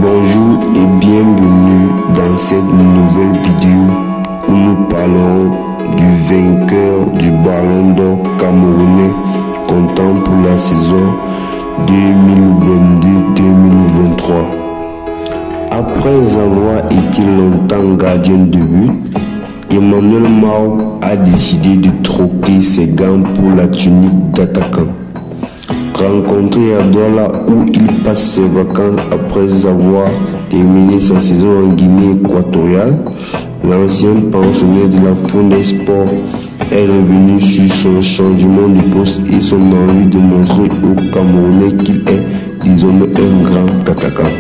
Bonjour et bienvenue dans cette nouvelle vidéo où nous parlerons du vainqueur du Ballon d'Or camerounais comptant pour la saison 2022-2023. Après avoir été longtemps gardien de but, Emmanuel Mao a décidé de troquer ses gants pour la tunique d'attaquant. Rencontré à Douala où il passe ses vacances après avoir terminé sa saison en Guinée équatoriale, l'ancien pensionnaire de la Fondé Sport est revenu sur son changement de poste et son envie de montrer aux Camerounais qu'il est désormais un grand attaquant.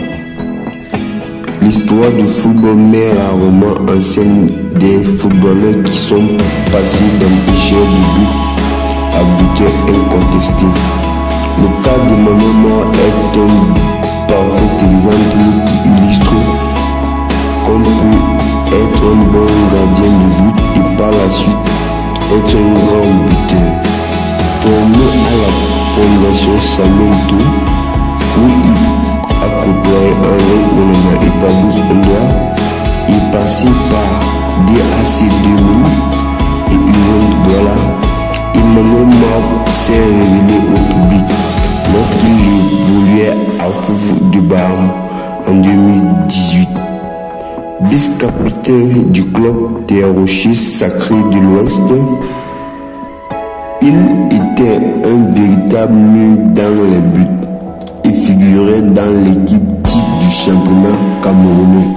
L'histoire du football met rarement en scène des footballeurs qui sont passés d'empêcheurs de but à buteurs incontestés. Le cas d'Emmanuel Mao est un parfait exemple qui illustre qu'on peut être un bon gardien de but et par la suite être un grand buteur. Formé à la fondation Samuel Eto'o, où il a côtoyé Henri Onana et Fabrice Ondoa, est passé par DAC 2000 et Union de Douala. Emmanuel Mao s'est révélé au public lorsqu'il évoluait à Foufou de Barme en 2018. Vice-capitaine du club des Rochers Sacrés de l'Ouest, il était un véritable mur dans les buts et figurait dans l'équipe type du championnat camerounais.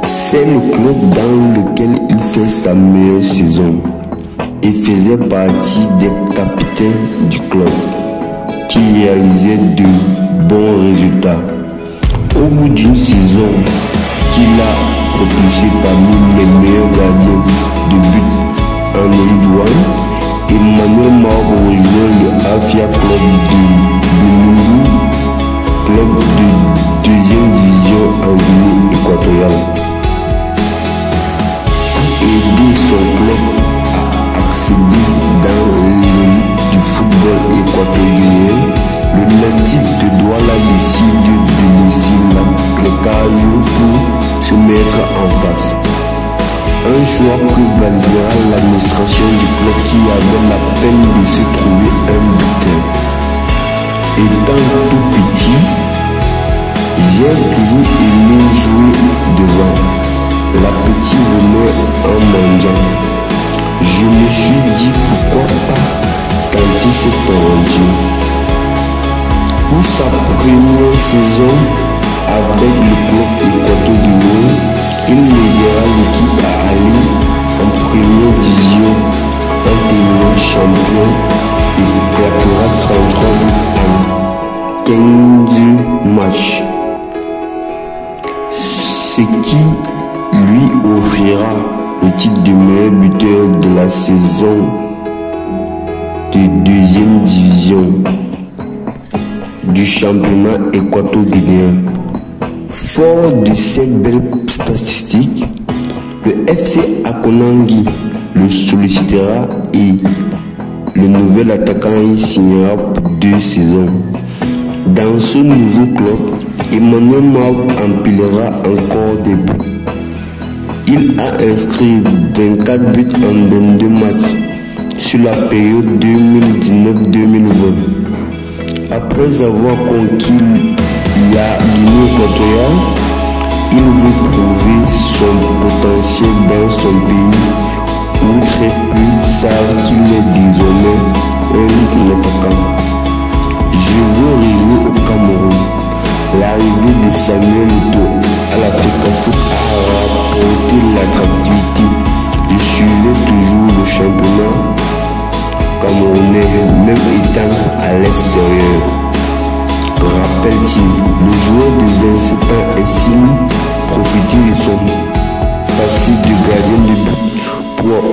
C'est le club dans lequel il fait sa meilleure saison et faisait partie des capitaines du club qui réalisaient de bons résultats. Au bout d'une saison qu'il a propulsé parmi les meilleurs gardiens de but en Ligue 1, Emmanuel Mao rejoint le Afia Club de Benoulou, club de deuxième division en Guinée équatoriale. Aider son club accéder dans l'élite du football équatorien, le natif de Douala décide de laisser les cages pour se mettre en face. Un choix que validera l'administration du club qui avait la peine de se trouver un buteur. Étant tout petit, j'ai toujours aimé jouer devant. L'appétit venait en mangeant. Je me suis dit pourquoi pas tenter cette aventure. Pour sa première saison avec le club équato-guinéen, il mènera l'équipe à aller en première division en terminant champion et claquera 33 buts en 15 matchs. Ce qui lui offrira le titre de meilleur buteur de la saison de deuxième division du championnat équato-guinéen. Fort de ces belles statistiques, le FC Akonangui le sollicitera et le nouvel attaquant y signera pour 2 saisons. Dans ce nouveau club, Emmanuel Mao empilera encore des buts. Il a inscrit 24 buts en 22 matchs sur la période 2019-2020. Après avoir conquis la Guinée équatoriale, il veut prouver son potentiel dans son pays où très peu savent qu'il est désormais un attaquant. Je veux rejouer au Cameroun. L'arrivée de Samuel Eto'o à la Foot a rapporté l'attractivité. Je suivais toujours le championnat camerounais, même étant à l'extérieur. Rappelle-t-il, le joueur de 27 ans estime profiter de son passé de gardien de but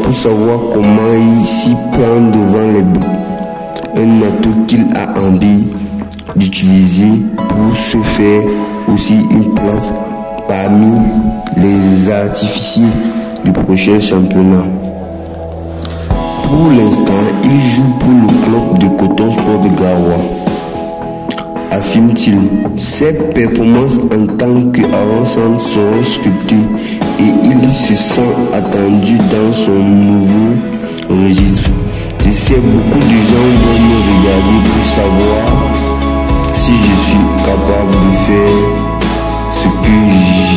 pour savoir comment il s'y prend devant les buts. Un atout qu'il a envie d'utiliser pour se faire aussi une place parmi les artificiers du prochain championnat. Pour l'instant, il joue pour le club de Coton Sport de Garoua. affirme-t-il. Ses performances en tant qu'avant-centre seront sculptées et il se sent attendu dans son nouveau registre. Je sais beaucoup de gens vont me regarder pour savoir si je suis capable de faire ce que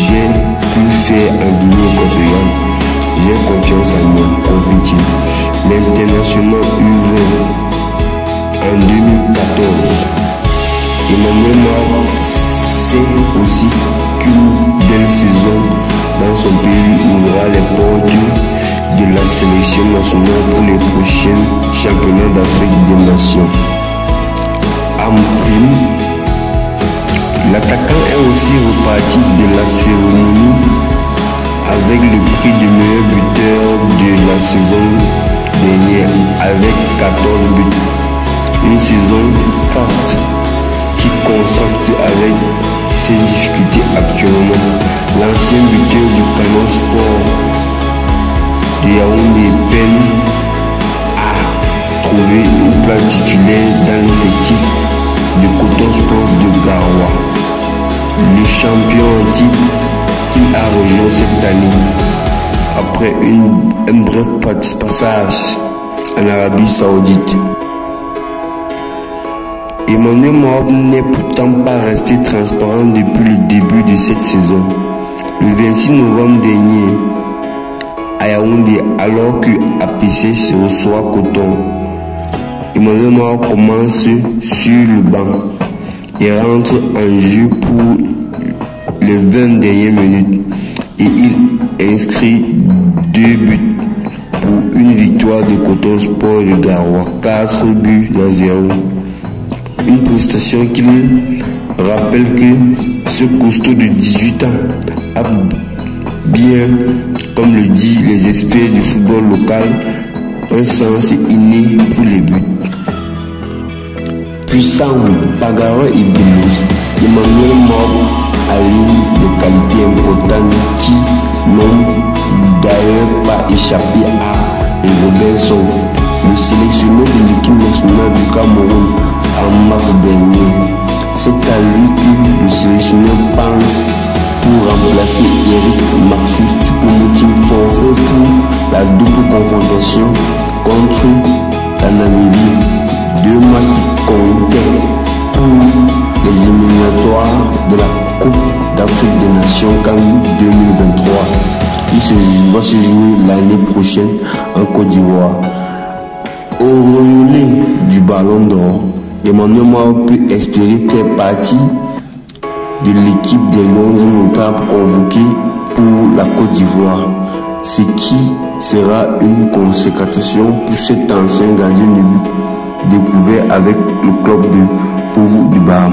j'ai pu faire en Guinée équatoriale. J'ai confiance en moi, confie-t-il. L'international U20 en 2014. Emmanuel Mao sait aussi qu'une belle saison dans son pays ouvrira les portes de la sélection nationale pour les prochains championnats d'Afrique des Nations. En prime, l'attaquant est aussi reparti de la cérémonie avec le prix du meilleur buteur de la saison dernière avec 14 buts. Une saison faste qui constate avec ses difficultés actuellement. L'ancien buteur du Canon Sport de Yaoundé peine à trouver une place titulaire dans l'effectif de Coton Sport de Garoua. Le champion en titre qu'il a rejoint cette année après un bref passage en Arabie Saoudite. Emmanuel Mao n'est pourtant pas resté transparent depuis le début de cette saison. Le 26 novembre dernier, à Yaoundé, alors que APC reçoit Coton, Emmanuel Mao commence sur le banc et rentre en jeu pour les 20 dernières minutes et il inscrit 2 buts pour une victoire de Coton Sport de Garoua, 4 buts à 0. Une prestation qui rappelle que ce costaud de 18 ans a bien, comme le disent les experts du football local, un sens inné pour les buts. Puissant, bagarreur et bélos, Emmanuel Mao aligne des qualités importantes qui n'ont d'ailleurs pas échappé à Robinson, le sélectionneur de l'équipe nationale du Cameroun en mars dernier. C'est à lui que le sélectionneur pense pour remplacer Eric Maxime Choupo-Moting, forfait pour la double confrontation contre la Namibie. 2 matchs qui comptaient pour les éliminatoires de la Coupe d'Afrique des Nations CAN 2023 qui va se jouer l'année prochaine en Côte d'Ivoire. Au relais du Ballon d'Or, Emmanuel Mao peut espérer faire partie de l'équipe des Lions notables convoqués pour la Côte d'Ivoire, ce qui sera une consécration pour cet ancien gardien de but découvert avec le club de Kourou du Baham.